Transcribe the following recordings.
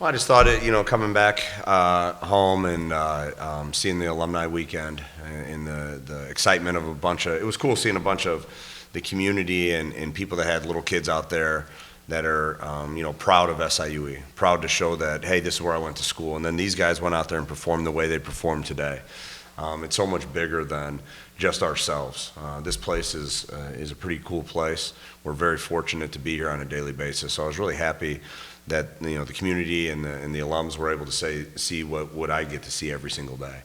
Well, I just thought coming back home and seeing the alumni weekend and the excitement of it was cool seeing a bunch of the community and people that had little kids out there that are, proud of SIUE, proud to show that, hey, this is where I went to school. And then these guys went out there and performed the way they performed today. It's so much bigger than just ourselves. This place is a pretty cool place. We're very fortunate to be here on a daily basis. So I was really happy that the community and the alums were able to see what I get to see every single day.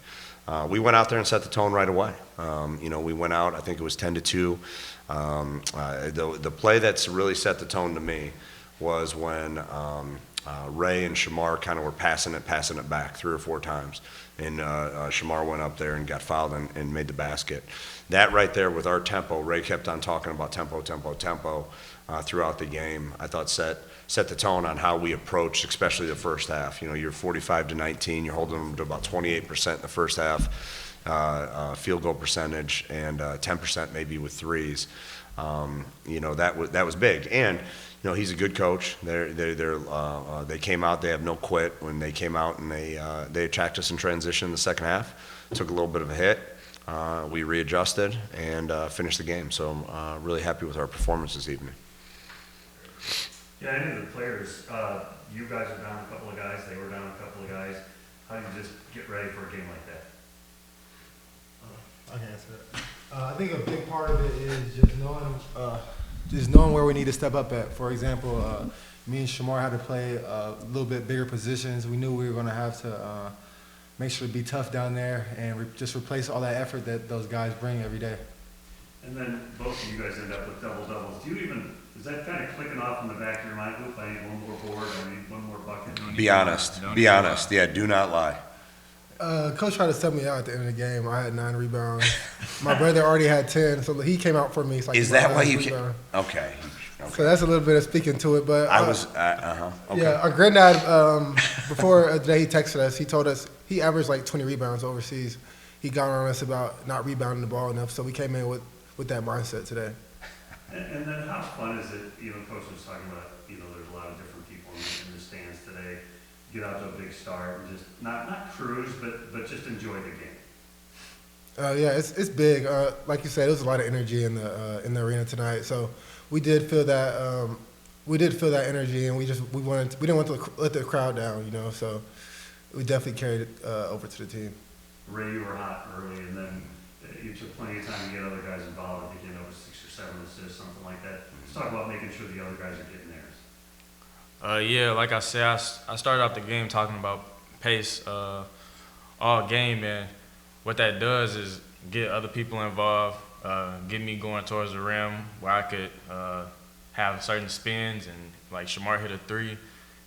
We went out there and set the tone right away. We went out, I think it was 10-2. The play that's really set the tone to me was when Ray and Shamar kind of were passing it back 3 or 4 times. And Shamar went up there and got fouled and made the basket. That right there with our tempo, Ray kept on talking about tempo throughout the game. I thought set the tone on how we approached, especially the first half. You're 45-19, you're holding them to about 28% in the first half, field goal percentage, and 10% maybe with threes. That was big. And he's a good coach. They came out. They have no quit. When they came out and they attacked us in transition in the second half, took a little bit of a hit. We readjusted and finished the game. So I'm really happy with our performance this evening. Yeah, I knew the players. You guys were down a couple of guys. They were down a couple of guys. How do you just get ready for a game like that? I can answer that. I think a big part of it is just knowing where we need to step up at. For example, me and Shamar had to play a little bit bigger positions. We knew we were going to have to make sure to be tough down there and just replace all that effort that those guys bring every day. And then both of you guys end up with double-doubles. Is that kind of clicking off in the back of your mind? Look, I need one more board, I need one more bucket. Be honest. Yeah, do not lie. Coach tried to sub me out at the end of the game. I had 9 rebounds. My brother already had 10, so he came out for me. It's like, is that why you came? Okay. So that's a little bit of speaking to it, but okay. Yeah, our granddad before the day he texted us, he told us he averaged like 20 rebounds overseas. He got on us about not rebounding the ball enough, so we came in with that mindset today. And then how fun is it? Coach was talking about there's a lot of different people in the stands today. Get out to a big start and just not cruise, but just enjoy the game. Yeah, it's big. Like you said, there was a lot of energy in the arena tonight. So we did feel that energy, and we didn't want to let the crowd down. So we definitely carried it over to the team. Ray, you were hot early, and then you took plenty of time to get other guys involved. I think you had over 6 or 7 assists, something like that. Let's talk about making sure the other guys are getting theirs. Yeah, like I said, I started off the game talking about pace all game, and what that does is get other people involved, get me going towards the rim where I could have certain spins, and like Shamar hit a 3.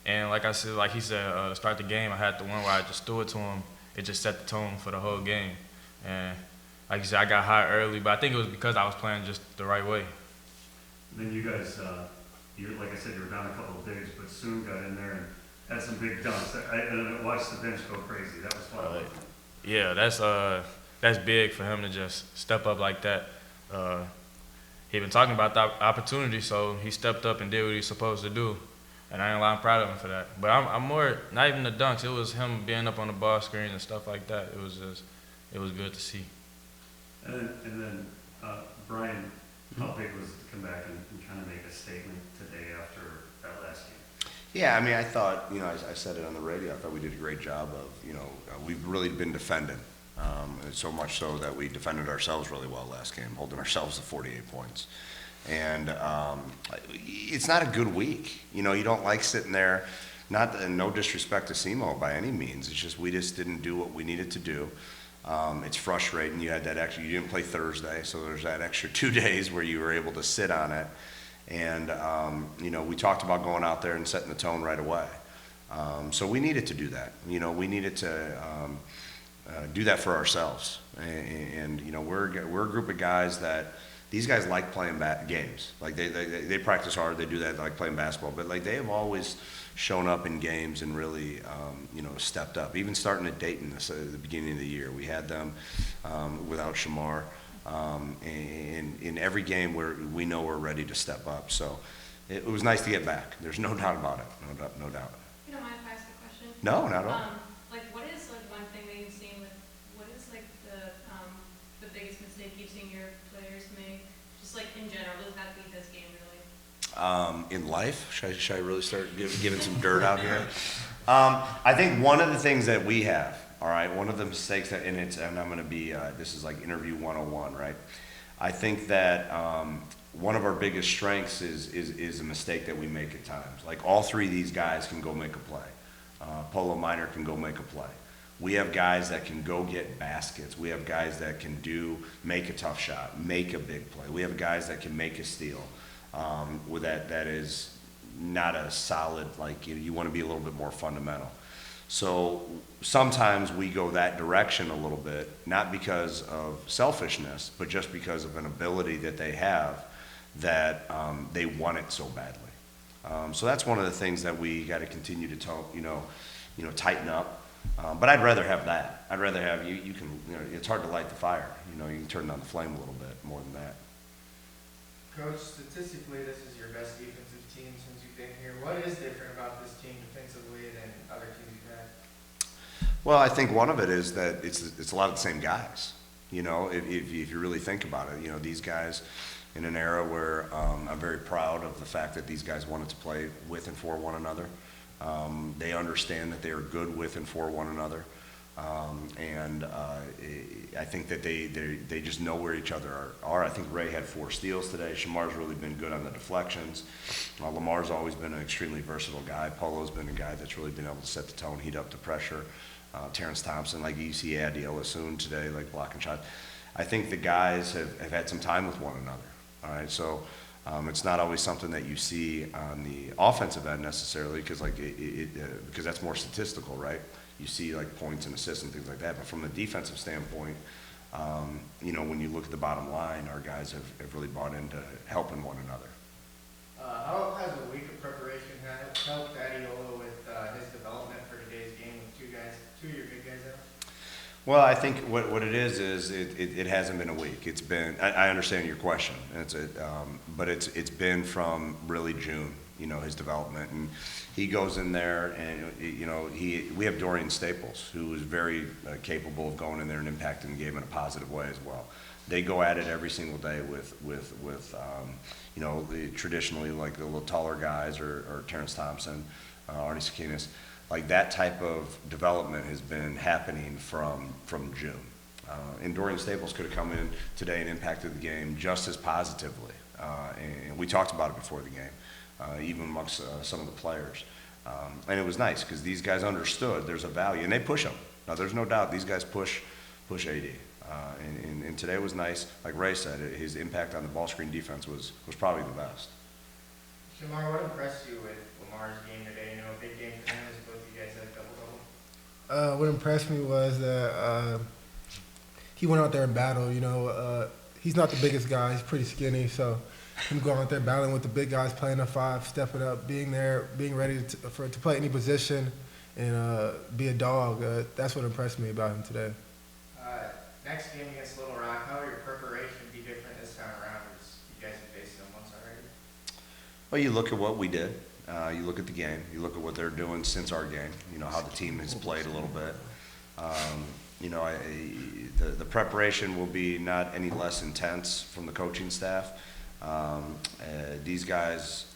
And like I said, like he said, to start the game, I had the one where I just threw it to him. It just set the tone for the whole game. And like you said, I got hot early, but I think it was because I was playing just the right way. Then you guys, like I said, you were down a couple of bigs, but soon got in there and had some big dunks. I watched the bench go crazy. That was fun. Yeah, that's big for him to just step up like that. He been talking about the opportunity, so he stepped up and did what he's supposed to do. And I ain't lie, I'm proud of him for that. But I'm more, not even the dunks, it was him being up on the ball screen and stuff like that. It was good to see. And then Brian, how big was it to come back and kind of make a statement today after that last game? Yeah, I mean, I thought, I said it on the radio, I thought we did a great job of, we've really been defending. So much so that we defended ourselves really well last game, holding ourselves to 48 points. And it's not a good week. You don't like sitting there, no disrespect to Simo by any means. It's just we just didn't do what we needed to do. It's frustrating. You had you didn't play Thursday, so there's that extra 2 days where you were able to sit on it. And, we talked about going out there and setting the tone right away. So we needed to do that. We needed to do that for ourselves. And we're a group of guys that these guys like playing games. Like they practice hard. They do that, like playing basketball. But like they have always shown up in games and really, stepped up. Even starting at Dayton at the beginning of the year, we had them without Shamar. And in every game we know we're ready to step up. So it was nice to get back. There's no doubt about it. No doubt. You don't mind if I ask a question? No, not at all. Like, what is like one thing that you've seen with, what is like the biggest mistake you've seen your players make? Just like in general, doesn't have to be this game really. In life, should I really start giving some dirt out here? I think one of the things that we have, all right, one of the mistakes that, and I'm going to be, this is like interview 101, right? I think that one of our biggest strengths is a mistake that we make at times. Like all three of these guys can go make a play. Polo Minor can go make a play. We have guys that can go get baskets. We have guys that can make a tough shot, make a big play. We have guys that can make a steal. With that is not a solid, like you want to be a little bit more fundamental. So sometimes we go that direction a little bit, not because of selfishness, but just because of an ability that they have that they want it so badly. So that's one of the things that we got to continue to tighten up. But I'd rather have that. I'd rather have you can, it's hard to light the fire. You can turn on the flame a little bit more than that. Coach, statistically, this is your best defensive team since you've been here. What is different about this team defensively than other teams you've had? Well, I think one of it is that it's a lot of the same guys. If you really think about it, these guys in an era where I'm very proud of the fact that these guys wanted to play with and for one another. They understand that they are good with and for one another. And I think that they just know where each other are. I think Ray had 4 steals today. Shamar's really been good on the deflections. Lamar's always been an extremely versatile guy. Polo's been a guy that's really been able to set the tone, heat up the pressure. Terrence Thompson, like you see Adiola soon today, like blocking shots. I think the guys have had some time with one another. All right, so it's not always something that you see on the offensive end necessarily, because because that's more statistical, right? You see like points and assists and things like that. But from the defensive standpoint, when you look at the bottom line, our guys have really bought into helping one another. How has a week of preparation helped Adiola with his development for today's game with two of your big guys out? Well, I think what it is it hasn't been a week. It's been, I understand your question, but it's been from really June, his development. And he goes in there and, we have Dorian Staples, who is very capable of going in there and impacting the game in a positive way as well. They go at it every single day with traditionally like the little taller guys or Terrence Thompson, Arnie Sakinis. Like that type of development has been happening from June. And Dorian Staples could have come in today and impacted the game just as positively. And we talked about it before the game, even amongst some of the players. And it was nice because these guys understood there's a value, and they push them. Now, there's no doubt these guys push AD. And today was nice. Like Ray said, his impact on the ball screen defense was probably the best. Shamar, what impressed you with Lamar's game today? A big game for him as both you guys had double-double. What impressed me was that he went out there and battled. He's not the biggest guy. He's pretty skinny, so him going out there battling with the big guys, playing a 5, stepping up, being there, being ready to play any position and be a dog. That's what impressed me about him today. Next game against Little Rock, how will your preparation be different this time around? Because you guys have faced them once already. Well, you look at what we did. You look at the game. You look at what they're doing since our game. How the team has played a little bit. The preparation will be not any less intense from the coaching staff. These guys,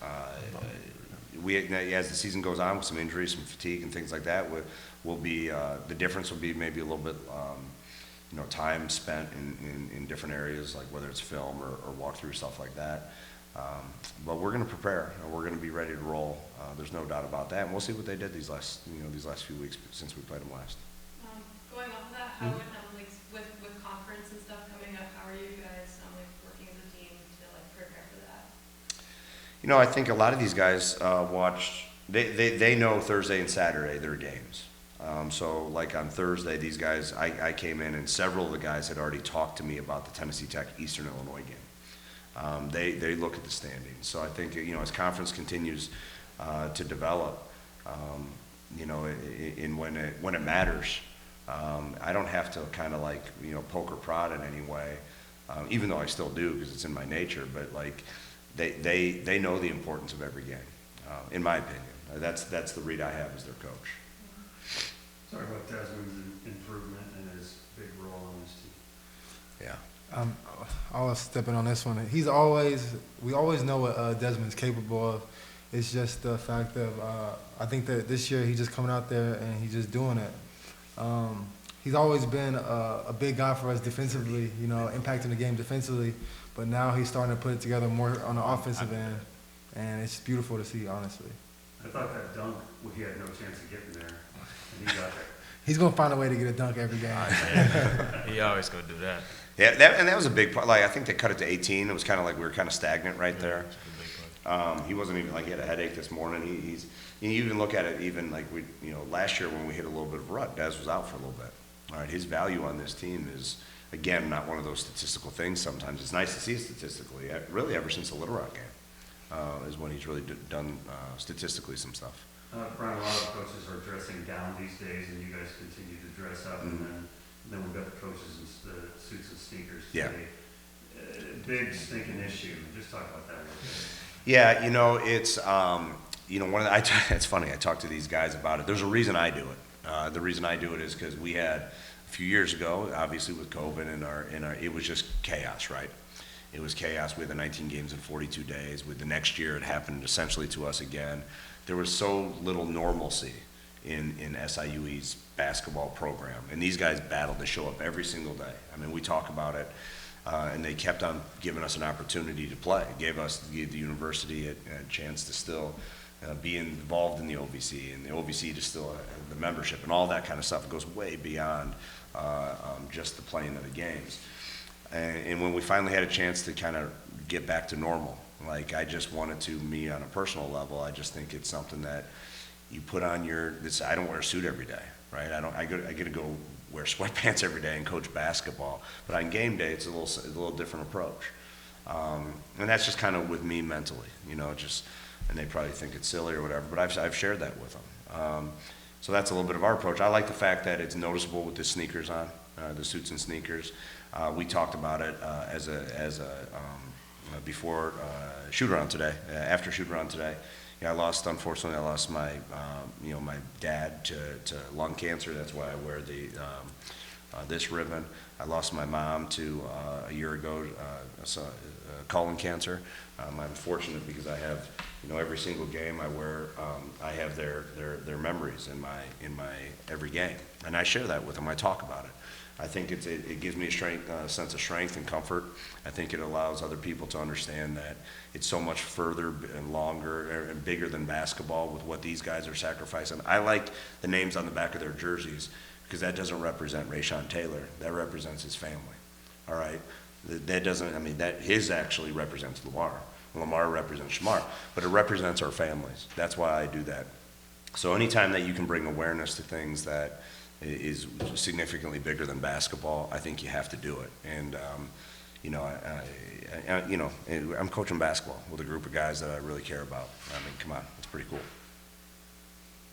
as the season goes on with some injuries, some fatigue, and things like that, will be the difference will be maybe a little bit. Time spent in different areas, like whether it's film or walkthrough, stuff like that. But we're going to prepare, and we're going to be ready to roll. There's no doubt about that, and we'll see what they did these last few weeks since we played them last. Going off of that, how would with conference and stuff coming up, how are you guys working as a team to prepare for that? I think a lot of these guys watched. They know Thursday and Saturday their games. So like on Thursday, these guys, I came in and several of the guys had already talked to me about the Tennessee Tech Eastern Illinois game. They look at the standings. So I think, as conference continues to develop, when it matters, I don't have to kind of poke or prod in any way, even though I still do because it's in my nature. But they know the importance of every game, in my opinion. That's the read I have as their coach. Talk about Desmond's improvement and his big role on this team. Yeah. I'll step in on this one. We always know what Desmond's capable of. It's just the fact of, I think that this year he's just coming out there and he's just doing it. He's always been a big guy for us defensively, you know, impacting the game defensively, but now he's starting to put it together more on the offensive end, and it's beautiful to see, honestly. I thought that dunk, he had no chance of getting there, and he got there. He's going to find a way to get a dunk every game. He always gonna do that. Yeah, that was a big part. Like, I think they cut it to 18. It was kind of like we were kind of stagnant right there. That's a big part. He wasn't even like, he had a headache this morning. You even look at it, even like last year when we hit a little bit of rut, Des was out for a little bit. All right, his value on this team is, again, not one of those statistical things sometimes. It's nice to see it statistically, really ever since the Little Rock game is when he's really done statistically some stuff. Brian, a lot of coaches are dressing down these days, and you guys continue to dress up, and then we've got the coaches in the suits and sneakers Yeah. today. Big stinking issue. Just talk about that a little bit. Yeah, it's it's funny. I talked to these guys about it. There's a reason I do it. The reason I do it is because we had a few years ago, obviously with COVID, it was just chaos, right? It was chaos. We had the 19 games in 42 days. With the next year, it happened essentially to us again. There was so little normalcy in SIUE's basketball program, and these guys battled to show up every single day. I mean, we talk about it, and they kept on giving us an opportunity to play. Gave the university a chance to still be involved in the OVC, and the OVC to still have the membership and all that kind of stuff. It goes way beyond just the playing of the games. And when we finally had a chance to kind of get back to normal, like I just wanted to, me on a personal level, I just think it's something that you put on I don't wear a suit every day, right? I get to go wear sweatpants every day and coach basketball, but on game day it's a little different approach. And that's just kind of with me mentally, and they probably think it's silly or whatever, but I've shared that with them. So that's a little bit of our approach. I like the fact that it's noticeable with the sneakers on, the suits and sneakers. We talked about it before shoot-around today, after shoot-around today. Unfortunately, I lost my dad to lung cancer. That's why I wear this ribbon. I lost my mom to a year ago, colon cancer. I'm fortunate because I have, every single game I wear, I have their memories in my every game, and I share that with them. I talk about it. I think it gives me a sense of strength and comfort. I think it allows other people to understand that it's so much further and longer and bigger than basketball with what these guys are sacrificing. I like the names on the back of their jerseys because that doesn't represent Rayshon Taylor. That represents his family. All right? His actually represents Lamar. Lamar represents Shamar, but it represents our families. That's why I do that. So anytime that you can bring awareness to things that is significantly bigger than basketball, I think you have to do it. And I'm coaching basketball with a group of guys that I really care about. I mean, come on, it's pretty cool.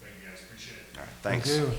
Thank you guys. Appreciate it. All right, thanks. Thank you.